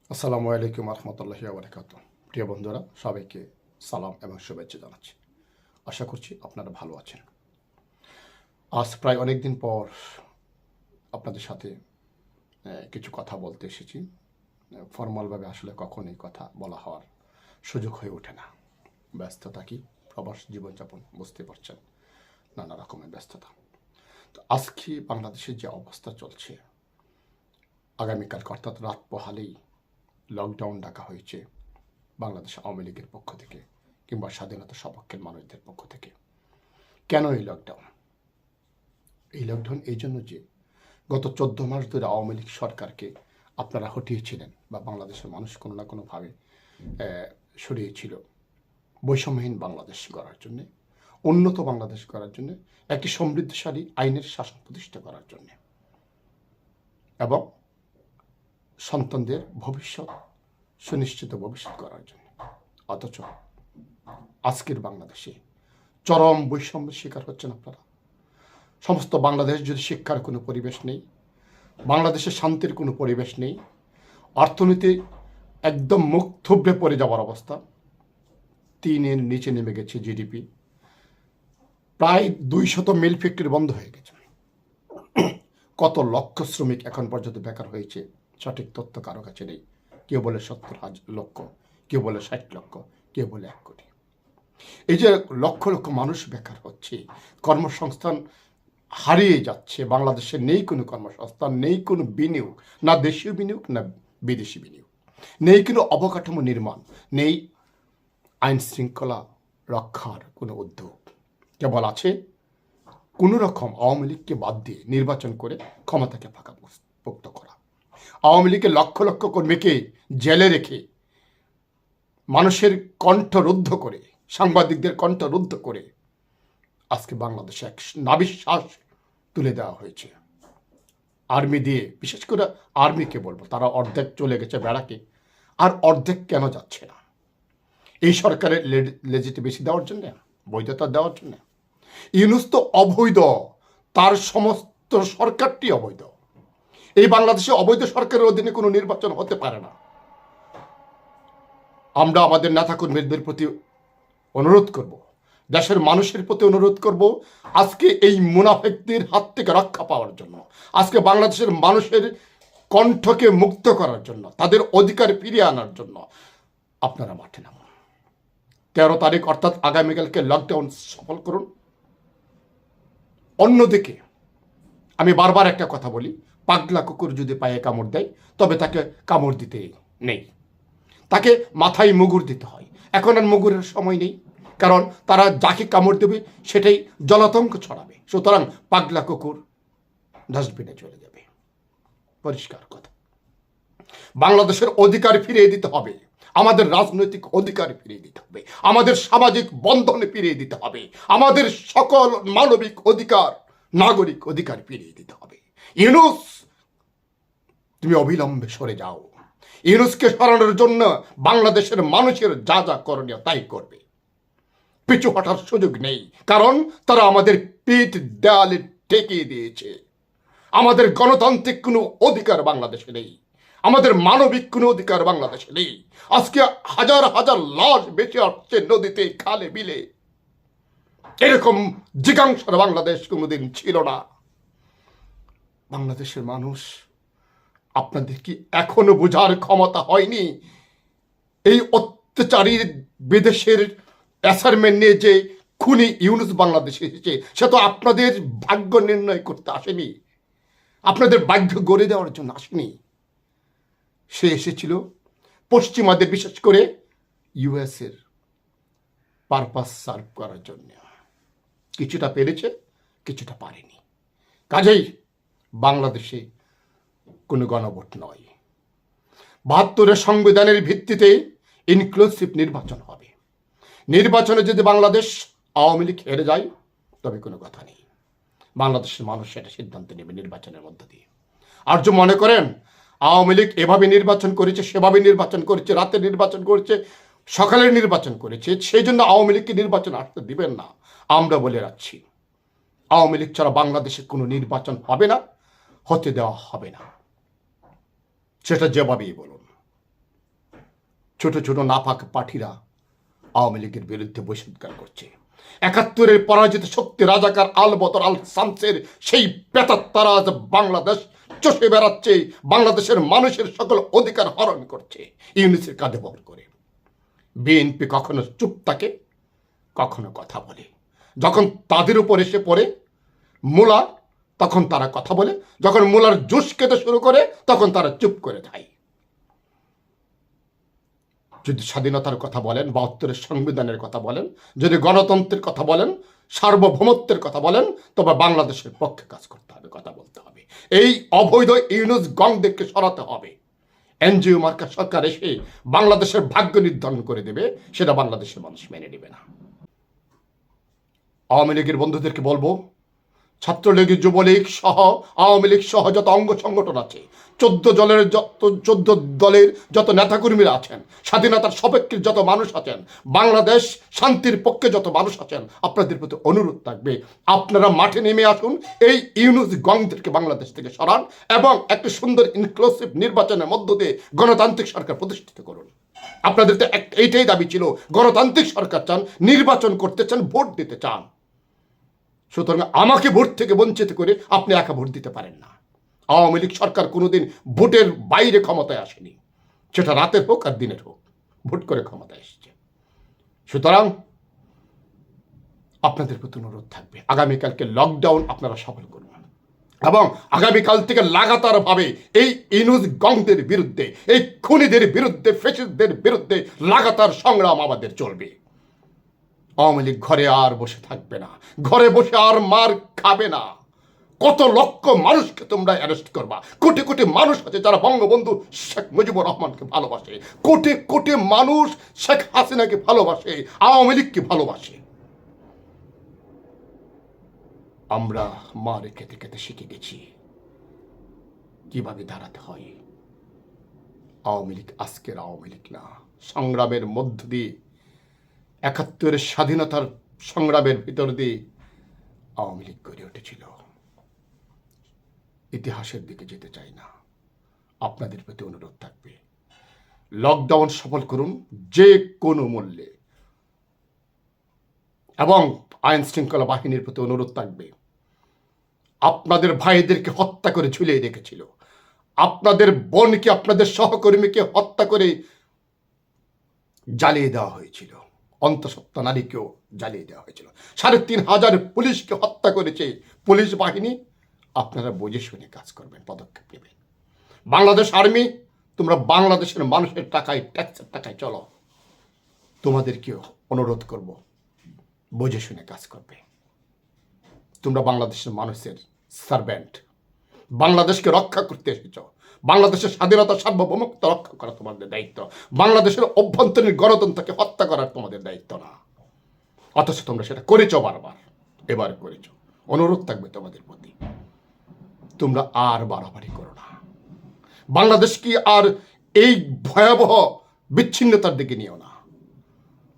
আসসালামু আলাইকুম রহমতুল্লাহি বারাকাতুহু। প্রিয় বন্ধুরা, সবাইকে সালাম এবং শুভেচ্ছা জানাচ্ছি। আশা করছি আপনারা ভালো আছেন। আজ প্রায় অনেক দিন পর আপনাদের সাথে কিছু কথা বলতে এসেছি। ফর্মালভাবে আসলে কখনোই কথা বলা হওয়ার সুযোগ হয়ে ওঠে না। ব্যস্ততা কি, প্রবাস জীবনযাপন বুঝতে পারছেন, নানা রকমের ব্যস্ততা। তো আজকে বাংলাদেশের যে অবস্থা চলছে, আগামীকাল অর্থাৎ রাত পোহালেই লকডাউন ডাকা হয়েছে বাংলাদেশ আওয়ামী লীগের পক্ষ থেকে কিংবা স্বাধীনতা সপক্ষের মানুষদের পক্ষ থেকে। কেন এই লকডাউন? এই লকডাউন এই জন্য যে গত 14 মাস ধরে আওয়ামী লীগ সরকারকে আপনারা হটিয়েছিলেন বা বাংলাদেশের মানুষ কোনো না কোনোভাবে সরিয়েছিল বৈষম্যহীন বাংলাদেশ গড়ার জন্য, উন্নত বাংলাদেশ গড়ার জন্য, একটি সমৃদ্ধশালী আইনের শাসন প্রতিষ্ঠা করার জন্য এবং সন্তানদের ভবিষ্যৎ সুনিশ্চিত ভবিষ্যৎ করার জন্য। অথচ আজকের বাংলাদেশে চরম বৈষম্যের শিকার হচ্ছেন আপনারা। সমস্ত বাংলাদেশ যদি শিক্ষার কোনো পরিবেশ নেই, বাংলাদেশের শান্তির কোনো পরিবেশ নেই, অর্থনীতি একদম মুখ থুবড়ে পড়ে যাওয়ার অবস্থা, 3-এর নিচে নেমে গেছে জিডিপি, প্রায় 200 মিল ফ্যাক্টরি বন্ধ হয়ে গেছে, কত লক্ষ শ্রমিক এখন পর্যন্ত বেকার হয়েছে সঠিক তথ্য কারো কাছে নেই। কেউ বলে 70 লক্ষ, কেউ বলে 60 লক্ষ, কেউ বলে 1 কোটি। এই যে লক্ষ লক্ষ মানুষ বেকার হচ্ছে, কর্মসংস্থান হারিয়ে যাচ্ছে, বাংলাদেশে নেই কোনো কর্মসংস্থান, নেই কোনো বিনিয়োগ, না দেশীয় বিনিয়োগ না বিদেশি বিনিয়োগ, নেই কোনো অবকাঠামো নির্মাণ, নেই আইন শৃঙ্খলা রক্ষার কোনো উদ্যোগ। কেবল আছে কোনো রকম আওয়ামী লীগকে বাদ দিয়ে নির্বাচন করে ক্ষমতাকে পোক্ত করা। আওয়ামী লীগের লক্ষ লক্ষ কর্মীকে জেলে রেখে মানুষের কণ্ঠ রুদ্ধ করে, সাংবাদিকদের কণ্ঠ রুদ্ধ করে আজকে বাংলাদেশে এক নাবিশ্বাস তুলে দেওয়া হয়েছে আর্মি দিয়ে। বিশেষ করে আর্মিকে বলবো, তারা অর্ধেক চলে গেছে ব্যারাকে, আর অর্ধেক কেন যাচ্ছে না? এই সরকারের লেজিটিমেসি দেওয়ার জন্য, বৈধতা দেওয়ার জন্য। ইউনূস তো অবৈধ, তার সমস্ত সরকারটি অবৈধ। এই বাংলাদেশে অবৈধ সরকারের অধীনে কোনো নির্বাচন হতে পারে না। আমরা আমাদের নেতাকর্মীদের প্রতি অনুরোধ করব, দেশের মানুষের প্রতি অনুরোধ করব, আজকে এই মুনাফিকদের হাত থেকে রক্ষা পাওয়ার জন্য, আজকে বাংলাদেশের মানুষের কণ্ঠকে মুক্ত করার জন্য, তাদের অধিকার ফিরিয়ে আনার জন্য আপনারা মাঠে নামুন। 13 তারিখ অর্থাৎ আগামীকালকে লকডাউন সফল করুন। অন্যদিকে আমি বারবার একটা কথা বলি, পাগলা কুকুর যদি পায়ে কামড় দেয় তবে তাকে কামড় দিতে নেই, তাকে মাথায় মুগুর দিতে হয়। এখন আর মুগুরের সময় নেই, কারণ তারা যাকে কামড় দেবে সেটাই জলাতঙ্ক ছড়াবে। সুতরাং পাগলা কুকুর ডাস্টবিনে চলে যাবে। পরিষ্কার কথা। বাংলাদেশের অধিকার ফিরিয়ে দিতে হবে, আমাদের রাজনৈতিক অধিকার ফিরিয়ে দিতে হবে, আমাদের সামাজিক বন্ধনে ফিরিয়ে দিতে হবে, আমাদের সকল মানবিক অধিকার, নাগরিক অধিকার ফিরিয়ে দিতে হবে। ইউনূস, তুমি অবিলম্বে সরে যাও। ইউনূসকে সরানোর জন্য বাংলাদেশের মানুষের যা যা করণীয় তাই করবে, পিছু হটার সুযোগ নেই। কারণ তারা আমাদের পিঠ দেয়ালে ঠেকিয়ে দিয়েছে। আমাদের গণতান্ত্রিক কোনো অধিকার বাংলাদেশে নেই, আমাদের মানবিক কোনো অধিকার বাংলাদেশে নেই। আজকে হাজার হাজার লাশ বেঁচে আসছে নদীতে, খালে বিলে। এরকম জিজ্ঞাসার বাংলাদেশ কোনোদিন ছিল না। বাংলাদেশের মানুষ, আপনাদের কি এখনো বোঝার ক্ষমতা হয়নি? এই অত্যাচারী বিদেশের অ্যাসাইনমেন্ট নিয়ে যে খুনি ইউনূস বাংলাদেশে এসেছে, সে তো আপনাদের ভাগ্য নির্ণয় করতে আসেনি, আপনাদের ভাগ্য গড়ে দেওয়ার জন্য আসেনি। সে এসেছিল পশ্চিমাদের, বিশেষ করে ইউএসের পারপাস সার্ভ করার জন্য। কিছুটা পেরেছে, কিছুটা পারেনি। কাজেই বাংলাদেশে কোনো গণভোট নয়, 72 সংবিধানের ভিত্তিতে ইনক্লুসিভ নির্বাচন হবে। নির্বাচনে যদি বাংলাদেশ আওয়ামী লীগ হেরে যায় তবে কোনো কথা নেই, বাংলাদেশের মানুষ সেটা সিদ্ধান্ত নেবে নির্বাচনের মধ্য দিয়ে। আর যে মনে করেন আওয়ামী লীগ এভাবে নির্বাচন করেছে, সেভাবে নির্বাচন করেছে, রাতে নির্বাচন করেছে, সকালের নির্বাচন করেছে, সেই জন্য আওয়ামী লীগকে নির্বাচন আসতে দিবেন না। আমরা বলে রাখছি, আওয়ামী লীগ ছাড়া বাংলাদেশে কোনো নির্বাচন হবে না, হতে দেওয়া হবে না, সেটা যেভাবেই বলুন। ছোট ছোট নাপাক পাঠীরা আওয়ামী লীগের বিরুদ্ধে বহিষ্কার করছে। ৭১-এর পরাজিত শক্তি রাজাকার আল বদর আল শামসের সেই পেতাত্তারা আজ বাংলাদেশ চষে বেড়াচ্ছে, বাংলাদেশের মানুষের সকল অধিকার হরণ করছে ইউনূসের কাঁধে ভর করে। বিএনপি কখনো চুপ থাকে, কখনো কথা বলে। যখন তাদের উপর এসে পড়ে মূলা, তখন তারা কথা বলে। যখন মূলার জুস খেতে শুরু করে, তখন তারা চুপ করে যায়। যদি স্বাধীনতার কথা বলেন, ৭২-এর সংবিধানের কথা বলেন, যদি গণতন্ত্রের কথা বলেন, সার্বভৌমত্বের কথা বলেন, তবে বাংলাদেশের পক্ষে কাজ করতে হবে, কথা বলতে হবে। এই অবৈধ ইউনূস গংদেরকে সরাতে হবে। এনজিও মার্কা সরকার এসে বাংলাদেশের ভাগ্য নির্ধারণ করে দেবে, সেটা বাংলাদেশের মানুষ মেনে নেবে না। আওয়ামী লীগের বন্ধুদেরকে বলবো, ছাত্রলীগ, যুবলীগ সহ আওয়ামী লীগ সহ যত অঙ্গ সংগঠন আছে, 14 দলের যত নেতাকর্মীরা আছেন, স্বাধীনতার সপক্ষে যত মানুষ আছেন, বাংলাদেশ শান্তির পক্ষে যত মানুষ আছেন, আপনাদের প্রতি অনুরোধ থাকবে, আপনারা মাঠে নেমে আসুন, এই ইউনূস গংদেরকে বাংলাদেশ থেকে সরান এবং একটি সুন্দর ইনক্লুসিভ নির্বাচনের মধ্য দিয়ে গণতান্ত্রিক সরকার প্রতিষ্ঠিত করুন। আপনাদের তো এইটাই দাবি ছিল, গণতান্ত্রিক সরকার চান, নির্বাচন করতে চান, ভোট দিতে চান। সুতরাং আমাকে ভোট থেকে বঞ্চিত করে আপনি একা ভোট দিতে পারেন না। আওয়ামী লীগ সরকার কোনোদিন ভোটের বাইরে ক্ষমতায় আসেনি, সেটা রাতের হোক আর দিনের হোক, ভোট করে ক্ষমতায় এসেছে। সুতরাং আপনাদের প্রতি অনুরোধ থাকবে, আগামীকালকে লকডাউন আপনারা সফল করুন এবং আগামীকাল থেকে লাগাতার ভাবে এই ইউনূস গংদের বিরুদ্ধে, এই খুনিদের বিরুদ্ধে, ফ্যাসিস্টদের বিরুদ্ধে লাগাতার সংগ্রাম আমাদের চলবে। আওয়ামী লীগ ঘরে আর বসে থাকবে না, ঘরে বসে আর মার খাবে না। কত লক্ষ মানুষকে তোমরা অ্যারেস্ট করবা? কোটি কোটি মানুষ আছে যারা বঙ্গবন্ধু শেখ মুজিবুর রহমানকে ভালোবাসে, কোটি কোটি মানুষ শেখ হাসিনাকে ভালোবাসে, আওয়ামী লীগকে ভালোবাসে। আমরা মারে খেতে খেতে শিখে গেছি কিভাবে দাঁড়াতে হয়। আওয়ামী লীগ আজকের আওয়ামী লীগ না, সংগ্রামের মধ্য দিয়ে ৭১-এর স্বাধীনতার সংগ্রামের ভিতর দিয়ে আওয়ামী লীগ গড়ে উঠেছিল। ইতিহাসের দিকে যেতে চাই না, আপনাদের প্রতি অনুরোধ থাকবে, লকডাউন সফল করুন যে কোনো মূল্যে। এবং আইন শৃঙ্খলা বাহিনীর প্রতি অনুরোধ থাকবে, আপনাদের ভাইদেরকে হত্যা করে ঝুলিয়ে রেখেছিল, আপনাদের বোনকে, আপনাদের সহকর্মীকে হত্যা করে জ্বালিয়ে দেওয়া হয়েছিল, অন্তঃসত্ত্বা নারীকেও জ্বালিয়ে দেওয়া হয়েছিল, ৩,৫০০ পুলিশকে হত্যা করেছে পুলিশ বাহিনী। আপনারা বুঝে শুনে কাজ করবেন, পদক্ষেপ নেবেন। বাংলাদেশ আর্মি, তোমরা বাংলাদেশের মানুষের টাকায়, ট্যাক্সের টাকায় চলো। তোমাদেরকেও অনুরোধ করব, বুঝে শুনে কাজ করবে। তোমরা বাংলাদেশের মানুষের সার্ভেন্ট, বাংলাদেশকে রক্ষা করতে এসেছ। বাংলাদেশের স্বাধীনতা, সার্বভৌমত্ব রক্ষা করা তোমাদের দায়িত্ব, বাংলাদেশের অভ্যন্তরীণ গণতন্ত্রকে হত্যা করার তোমাদের দায়িত্ব না। অথচ তোমরা সেটা করেছ, বারবার এবার করেছ। অনুরোধ থাকবে তোমাদের প্রতি, তোমরা আর বাড়াবাড়ি করো না। বাংলাদেশকে আর এই ভয়াবহ বিচ্ছিন্নতার দিকে নিও না।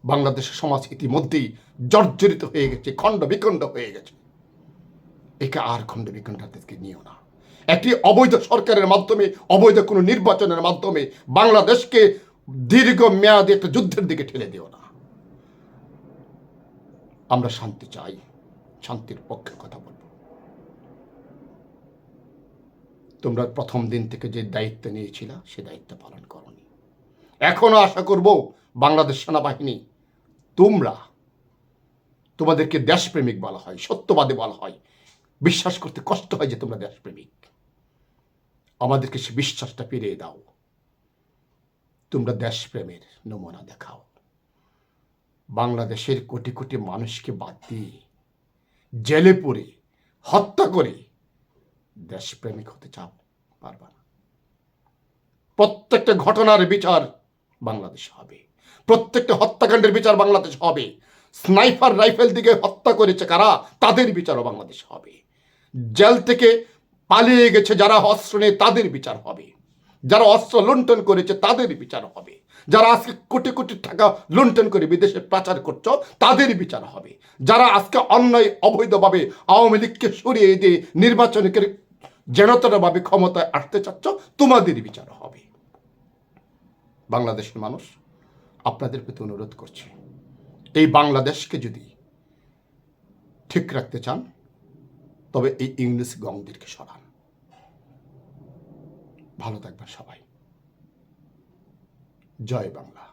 বাংলাদেশের সমাজ ইতিমধ্যেই জর্জরিত হয়ে গেছে, খণ্ড বিখণ্ড হয়ে গেছে। একে আর খণ্ড বিখণ্ডের দিকে নিও না। একটি অবৈধ সরকারের মাধ্যমে, অবৈধ কোনো নির্বাচনের মাধ্যমে বাংলাদেশকে দীর্ঘ মেয়াদী একটা যুদ্ধের দিকে ঠেলে দিও না। আমরা শান্তি চাই, শান্তির পক্ষে কথা বলব। তোমরা প্রথম দিন থেকে যে দায়িত্ব নিয়েছিল, সে দায়িত্ব পালন করনি। এখনো আশা করব বাংলাদেশ সেনাবাহিনী, তোমাদেরকে দেশপ্রেমিক বলা হয়, সত্যবাদী বলা হয়, বিশ্বাস করতে কষ্ট হয় যে তোমরা দেশপ্রেমিক। আমাদেরকে সে বিশ্বাসটা ফিরিয়ে দাও। তোমরা দেশপ্রেমের নমুনা দেখাও। বাংলাদেশের কোটি কোটি মানুষকে বাদ দিয়ে, জেলে পুরে, হত্যা করে দেশপ্রেমিক হতে চাও, পারবা না। প্রত্যেকটা ঘটনার বিচার বাংলাদেশ হবে, প্রত্যেকটা হত্যাকাণ্ডের বিচার বাংলাদেশ হবে। স্নাইপার রাইফেল দিকে হত্যা করেছে কারা, তাদের বিচারও বাংলাদেশ হবে। জেল থেকে পালিয়ে গেছে যারা অস্ত্র নিয়ে, তাদের বিচার হবে। যারা অস্ত্র লুণ্ঠন করেছে তাদের বিচার হবে। যারা আজকে কোটি কোটি টাকা লুণ্ঠন করে বিদেশে পাচার করছো, তাদের বিচার হবে। যারা আজকে অন্যায় অবৈধভাবে আওয়ামী লীগকে সরিয়ে দিয়ে নির্বাচনকে জনতাভাবে ক্ষমতায় আসতে চাচ্ছ, তোমাদের বিচার হবে। বাংলাদেশের মানুষ আপনাদের প্রতি অনুরোধ করছি, এই বাংলাদেশকে যদি ঠিক রাখতে চান তবে এই ইংলিশ গংদেরকে সরান। ভালো থাকবেন সবাই। জয় বাংলা।